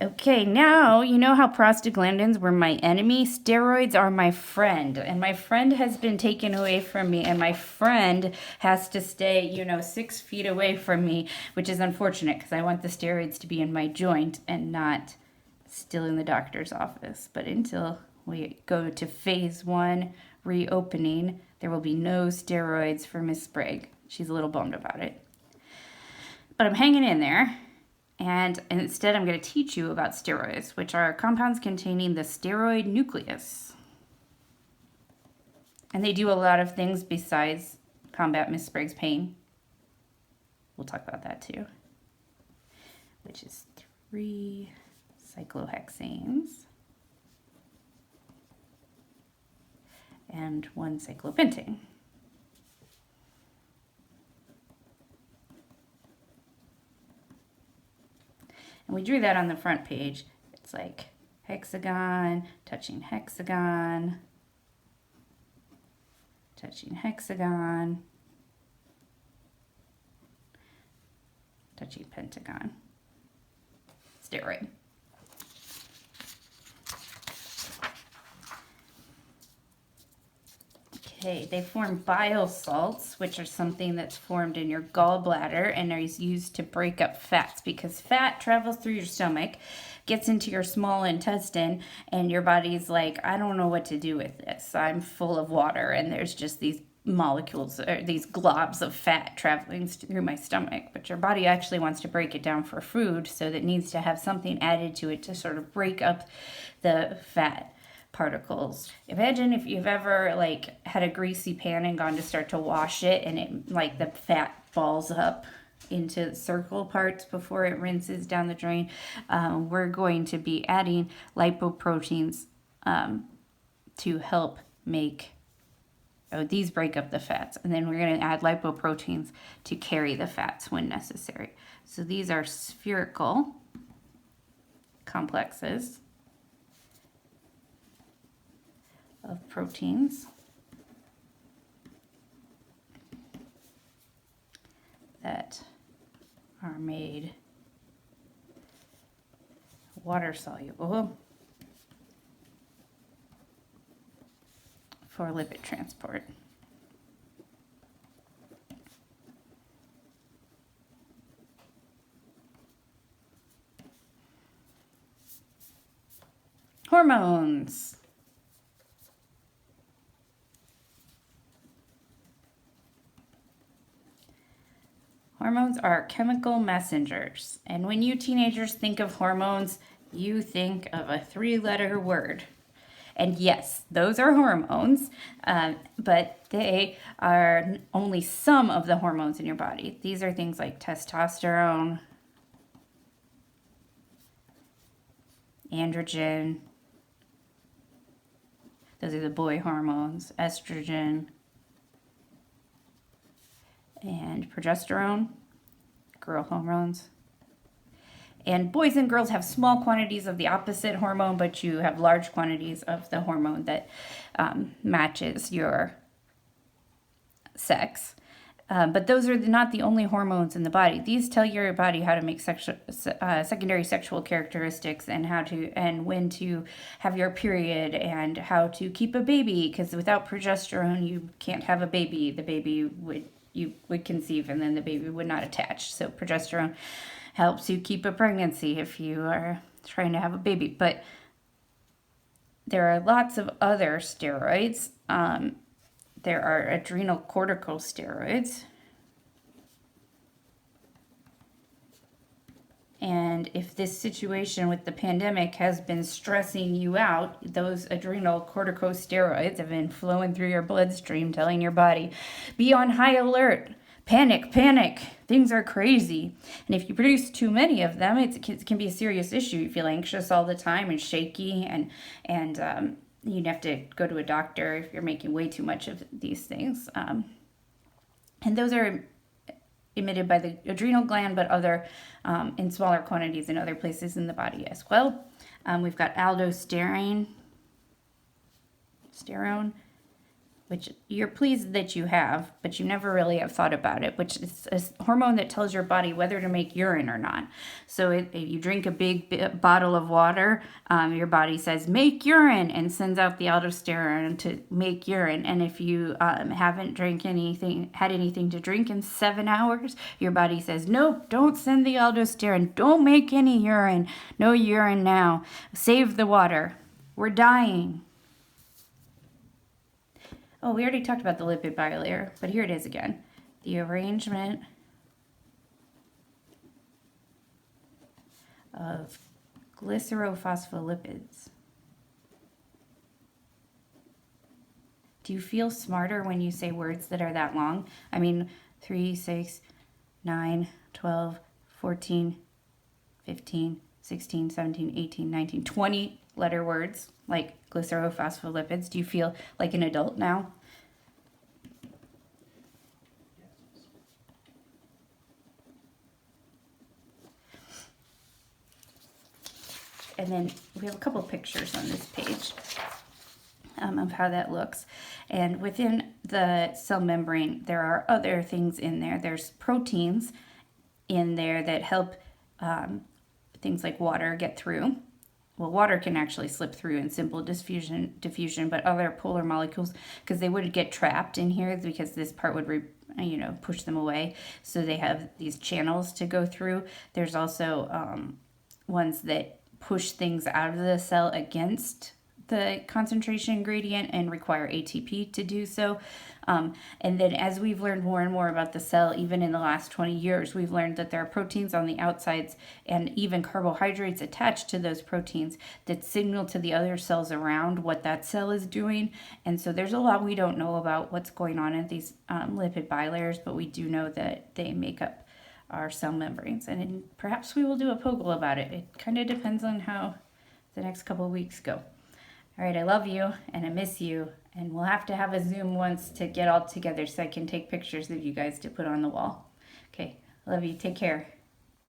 Okay, now you know how prostaglandins were my enemy? Steroids are my friend, and my friend has been taken away from me, and my friend has to stay, 6 feet away from me, which is unfortunate because I want the steroids to be in my joint and not still in the doctor's office. But until we go to phase 1 reopening, there will be no steroids for Miss Sprague. She's a little bummed about it. But I'm hanging in there. And instead, I'm going to teach you about steroids, which are compounds containing the steroid nucleus. And they do a lot of things besides combat Miss Sprague's pain. We'll talk about that too. Which is 3 cyclohexanes and 1 cyclopentane. And we drew that on the front page. It's like hexagon, touching hexagon, touching hexagon, touching pentagon. Steroid. Okay, they form bile salts, which are something that's formed in your gallbladder and are used to break up fats, because fat travels through your stomach, gets into your small intestine, and your body's like, I don't know what to do with this. I'm full of water, and there's just these molecules, or these globs of fat traveling through my stomach. But your body actually wants to break it down for food, so that it needs to have something added to it to sort of break up the fat particles. Imagine if you've ever had a greasy pan and gone to start to wash it, and it the fat balls up into circle parts before it rinses down the drain. We're going to be adding lipoproteins to help make these break up the fats, and then we're going to add lipoproteins to carry the fats when necessary. So these are spherical complexes of proteins that are made water soluble for lipid transport. Hormones. Hormones are chemical messengers. And when you teenagers think of hormones, you think of a 3-letter word. And yes, those are hormones, but they are only some of the hormones in your body. These are things like testosterone, androgen, those are the boy hormones, estrogen, and progesterone, girl hormones. And boys and girls have small quantities of the opposite hormone, but you have large quantities of the hormone that matches your sex. But those are not the only hormones in the body. These tell your body how to make secondary sexual characteristics, and when to have your period, and how to keep a baby. Because without progesterone, you can't have a baby. The baby you would conceive, and then the baby would not attach. So progesterone helps you keep a pregnancy if you are trying to have a baby. But there are lots of other steroids. There are adrenal corticosteroids. And if this situation with the pandemic has been stressing you out, those adrenal corticosteroids have been flowing through your bloodstream, telling your body, be on high alert, panic, panic, things are crazy. And if you produce too many of them, it can be a serious issue. You feel anxious all the time and shaky, and you'd have to go to a doctor if you're making way too much of these things. And those are emitted by the adrenal gland, but in smaller quantities in other places in the body as well. We've got aldosterone, which you're pleased that you have, but you never really have thought about it, which is a hormone that tells your body whether to make urine or not. So if you drink a big bottle of water, your body says, make urine, and sends out the aldosterone to make urine. And if you haven't had anything to drink in 7 hours, your body says, nope, don't send the aldosterone. Don't make any urine. No urine now. Save the water. We're dying. Oh, we already talked about the lipid bilayer, but here it is again. The arrangement of glycerophospholipids. Do you feel smarter when you say words that are that long? I mean, 3, 6, 9, 12, 14, 15, 16, 17, 18, 19, 20 letter words like glycerophospholipids. Do you feel like an adult now? And then we have a couple pictures on this page of how that looks. And within the cell membrane, there are other things in there. There's proteins in there that help things like water get through. Well, water can actually slip through in simple diffusion, but other polar molecules, because they would get trapped in here because this part would push them away. So they have these channels to go through. There's also ones that push things out of the cell against the concentration gradient and require ATP to do so. And then as we've learned more and more about the cell, even in the last 20 years, we've learned that there are proteins on the outsides and even carbohydrates attached to those proteins that signal to the other cells around what that cell is doing. And so there's a lot we don't know about what's going on in these lipid bilayers, but we do know that they make up our cell membranes. And perhaps we will do a POGL about it. It kind of depends on how the next couple of weeks go. All right, I love you and I miss you, and we'll have to have a Zoom once to get all together so I can take pictures of you guys to put on the wall. Okay, love you. Take care.